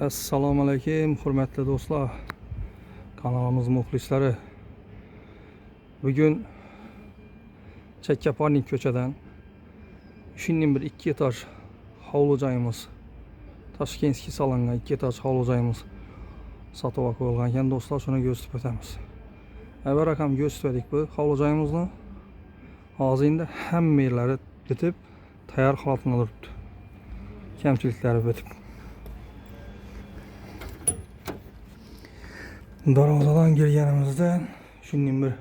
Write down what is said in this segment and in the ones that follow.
Assalomu alaykum, hurmatli do'stlar. Kanalimiz muxlislari. Bugun Chakkaparnik ko'chadan shunday bir 2 etaj hovli joyimiz, Toshkentskiy solingan 2 etaj hovli joyimiz sotib qo'yilgan ekan do'stlar, shuni ko'rsatib o'tamiz. Avval ham ko'rsatdik bu hovli joyimizni. Hozir endi hamma yerlari bitib, tayyor holatda turibdi. Kamchiliklari bitib. Darvozadan girganimizda shunday bir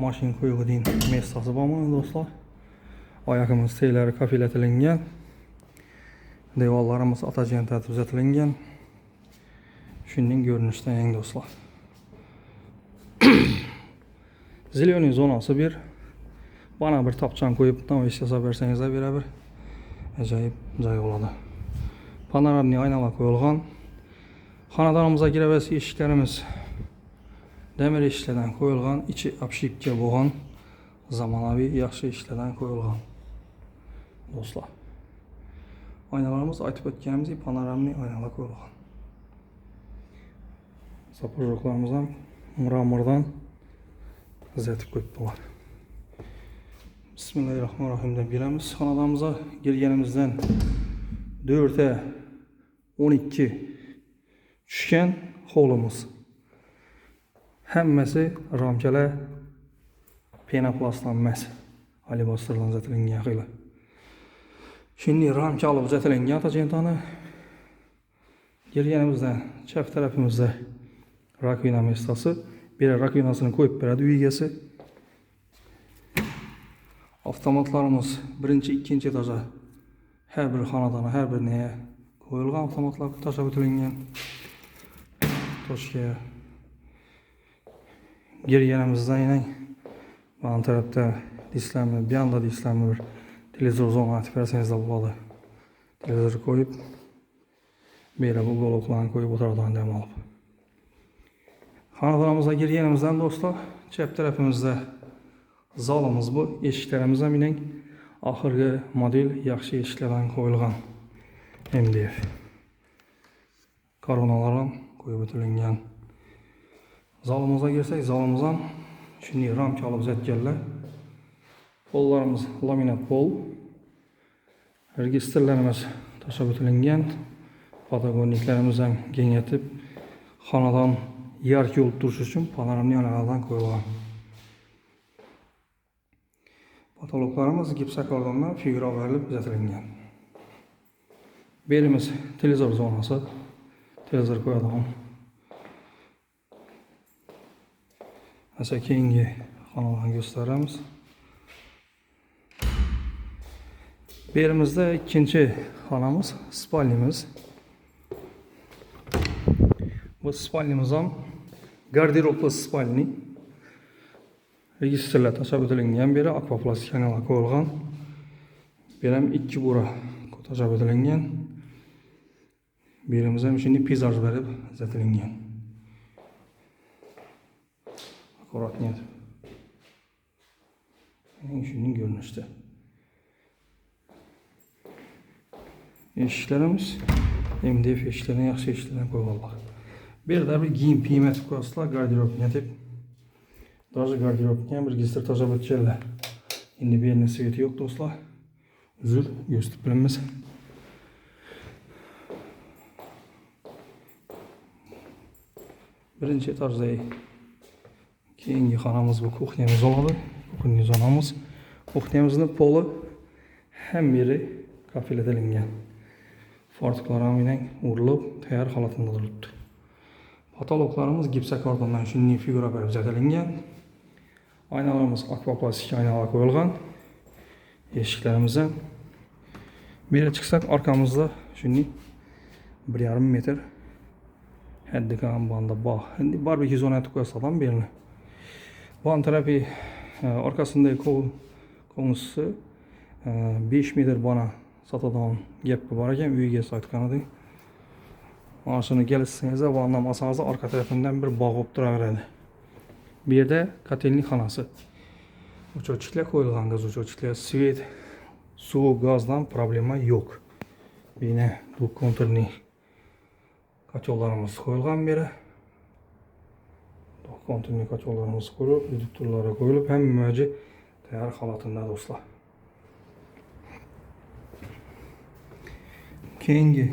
mashina qo'yadigan mestasi bormi do'stlar? Oyog'imiz teylari kafilatilgan. Devorlarimiz atajan tartib tuzatilgan. Shunday ko'rinishda yangi do'stlar. Zelyoniy zonasi bir. Bana bir topchan qo'yib, navoiy yasab bersangizlar bir ajoyib joy bo'ladi. Panoramli aynalar qo'yilgan. Xonadonimizga kiraversa eshiklarimiz demir eshiklardan qo'yilgan, ichi obshipka bo'lgan, zamonaviy yaxshi eshiklardan qo'yilgan. Do'stlar. Aynalarimiz aytib o'tganimizdek panoramli aynalar qo'yilgan. Sapirjoqlarimiz ham mramordan tuzatib qo'yibdilar. Bismillahirrahmanirrahim deb giramiz. Xonadonimizga kirganimizdan 4:12 tushgan hovlimiz. Hammasi ramkalar penoplastdan emas, alibastordan uzatilgan xila. Shunday ramka olib uzatilgan tajentani girganimizdan chap tarafimizda rakvina mestasi, bir rakvinasini qo'yib beradi uy egasi. Avtomatlarimiz birinchi, ikkinchi etajda har bir xonadonga, har bir nega qo'yilgan avtomatlar tashlab o'tilgan. Toshga girganimizdan yana bu tarafda disklarni, bu yoqda disklarni bir televizor zona aytib bersangiz bo'ladi. Televizor qo'yib, bera bu uloqlarni qo'yib o'tiradigan dam olib. Xonadonimizga girganimizdan do'stlar, chap tarafimizda zalimiz bu. Eshiklarimiz ham mening oxirgi model yaxshi eshiklardan qo'yilgan. MDF. Koronalar ham qo'yib o'tilgan. Zalimizga girsak, zalimiz ham shunday ramka olib uzatganlar. Pollarimiz laminat pol. Registrlarimiz tashlab o'tilgan. Fotogonniklarimiz ham kengaytib, xonadon yarq yo'l turish uchun panoramli aynalardan qo'yilgan. Patologlarimiz gipsakordondan figura berilib uzatilgan. Berimiz televizor zonasi. Televizor qo'yadigan. Asa keyingi xonadonni gösteramiz. Berimizda ikkinchi xonamiz, spalnimiz. Bu spalnimiz ham garderobli spalni. Registrlar tashlab o'tilgan, beri akvaplastik aynalar qo'yilgan. Bir ham 2 bo'ra tashlab o'tilgan. Birimiz ham shunday peyzaj berib uzatilgan. Аккуратнее. Shunday ko'rinishda. Eshiklarimiz MDF eshiklardan yaxshi eshiklardan qo'yilgan. Bu yerda bir kiyim qiymat qo'yasizlar, garderobga deb. Даже garderobga ham bir registr tashlab o'tganlar. Endi bu yerning sveti yo'q do'stlar. Uzr, yo'stib bilamiz. Birinchi etajda keyingi xonamiz bu kuxnyamiz bo'ladi. Kuxnya zonamiz. Kuxnyamizning poli ham yeri kafilatilgan. Fortiklar ham urilib, tayyor holatda turibdi. Patologlarimiz gipsakordondan shunday figura berib uzatilgan. Aynalarimiz akvaplastik aynalar qo'yilgan. Eshiklarimiz ham bir yere chiqsak arkamızda shunday 1,5 metr haddikan banda bog'. Endi barbeki zonasi qo'ysalam bu yerni. Bu tarafı arkasında konusu 5 metr bana satadan gap bor ekan, uyga saytganida. Mana shuni kelsangiz, bu andan masangizni arka tarafından bir bog' bo'lib turaveradi. Bu yerda kotelnik xonasi. O'chiruvchilar qo'yilgan, gaz o'chiruvchilar, svet, suv, gazdan problema yo'q. Bina bu konturni Kaçollarımız koyulgan beri. Kontinli kaçollarımız koyulup, reduktorlara koyulup, hem möcü tayar halatında dostlar. Keyingi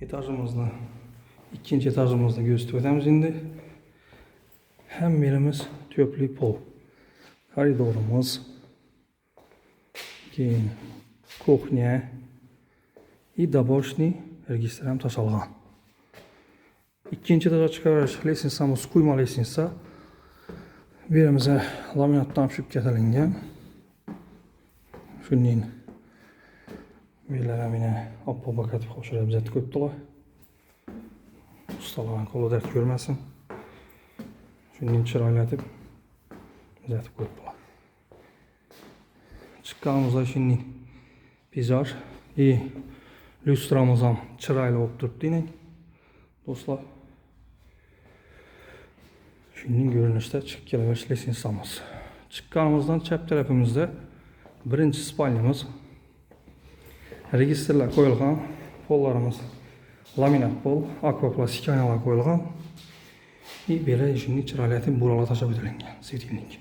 etajımızda, ikinci etajımızda gösterip ötemiz indi. Hem birimiz töplü pol. Koridorumuz, keyin kuxnya, и доборочный registr ham tashalgan. İkinci etaja chiqaverish lestnitsamiz quyma lestnitsa. Bu yerimizga laminatdan tushib ketilingan. Shuning belari meni oppoq bakatib qo'shirib bizatib qo'yibdilar. Ustalarning qo'li dard ko'rmasin. Shuning chiroylatib bizatib qo'yibdilar. Chiqqanimizda shuning peyzaj и lyustramiz ham chiroyli bo'lib turibdi ning. Do'stlar, shuning ko'rinishda chiqib kelaverish lestnitsamiz. Chiqqanimizdan chap tarafimizda birinchi spalnyamiz. Registrlar qo'yilgan, pollarimiz laminat pol, akvaplastik aynalar qo'yilgan. И bera shuning chiroylatib bo'ralar tashlab o'tilgan, svetilnik.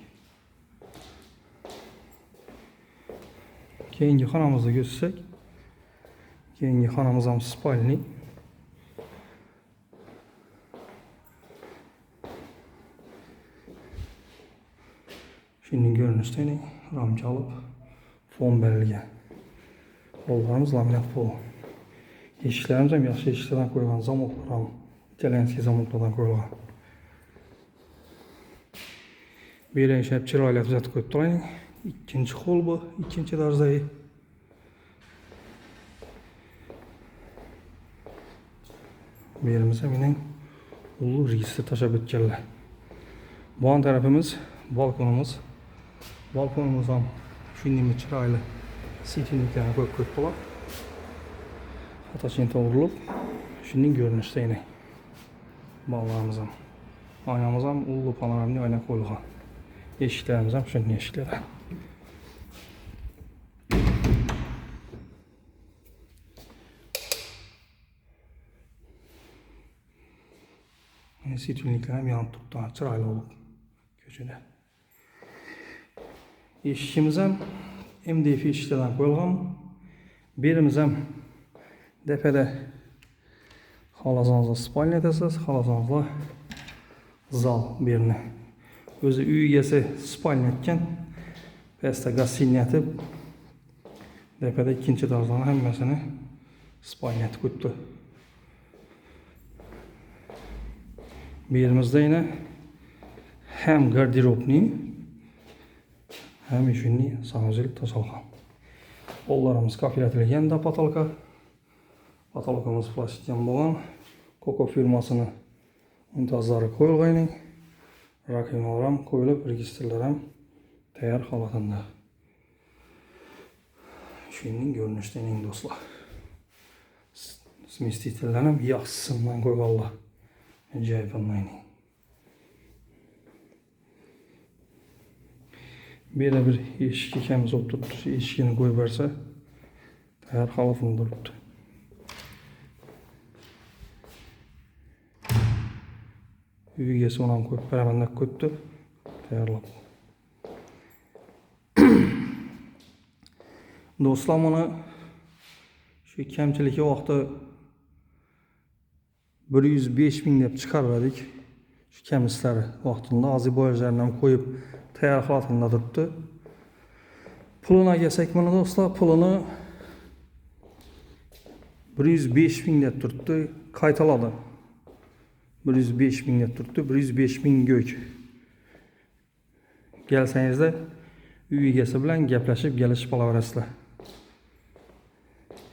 Keyingi xonamizga ko'rsak, keyingi xonamiz ham spalniy. Shuning ko'rinishda ramka olib, fon berilgan. Pollarimiz laminat pol. Eshiklarimiz ham yaxshi eshiklardan qo'yilgan, zamoklar ham italyanskiy zamoklardan qo'yilgan. Bu yerga ishab chiroyli tuzatib qo'yibdilar. İkinci hol bu, ikinci etajdagi. Bu yerimizga mening ulug' registr tashlab o'tganlar. Bu tarafimiz balkonimiz. Balkonimiz ham shunday chiroyli svetilniklarni qo'yib qo'yibdilar. Xatochin to'g'rilib, shuning ko'rinishda yana. Bog'larimiz ham, oynamiz ham ulug' panoramli oyna qo'yilgan. Eshiklarimiz ham shunday eshiklar. Svetilniklar ham yonib turibdi, chiroyli bo'lib ko'chada. Eshigimiz ham MDF eshiklardan qo'yilgan. Berimiz ham depada xolasanızlar spalnya etasiz, xolasanızlar zal birini. O'zi uy egasi spalnya etgan. Pastda gостиная etib, depada ikkinchi etajlarni hammasini spalnya etib qo'yibdi. Bu yerimizda yana ham garderobni, ham shunday sanuzel tashalgan. Pollarimiz kafilatilgan da patolka. Patolkamiz plastikdan bo'lgan. Koko firmasini imtiyozlari qo'yilgan. Rakinalar ham qo'yilib, registrlar ham tayyor holatda. Shuning ko'rinishda eng do'stlar. Smestitellar ham yaxshisidan qo'yganlar. Ajoyib onlayni. Bera bir eshik ekamiz olib turibdi. Eshigini qo'yib bersa, tayyor holatda turibdi. Uy egasi uni ham qo'yib beraman deb qo'yibdi. Tayyorlab. Do'stlar, mana shu kamchiligi vaqtda 105 ming deb chiqardik. Shu kamchiliklar vaqtida azibojlarni ham qo'yib tayyor holatda turibdi. Pulini kelsak, mana do'stlar, pulini 105 ming deb turibdi, qaytaladi. 105 ming deb turibdi, 105 ming go'k. Kelsangizda uy egasi bilan gaplashib, kelishib olaverasizlar.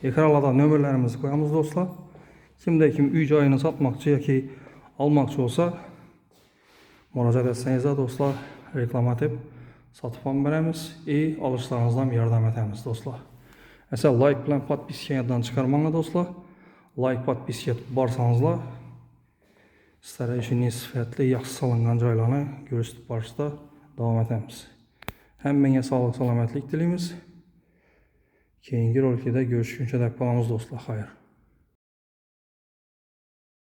Ekranlarda nomerlarimizni qo'yamiz do'stlar. Kimda kim uy joyini sotmoqchi yoki olmoqchi bo'lsa, murojaat etsangiz do'stlar, reklama etib sotib ham beramiz va olishlaringizga ham yordam etamiz do'stlar. Esa like bilan podpiskadan chiqarmanglar do'stlar. Like podpiska borsangizlar, sizlarga shunday sifatli, yaxshi solingan joylarni ko'rsatib borishda davom etamiz. Hammaga sog'lik, salomatlik tilaymiz. Keyingi rolikda görüşguncha deb qolamiz do'stlar. Xayr.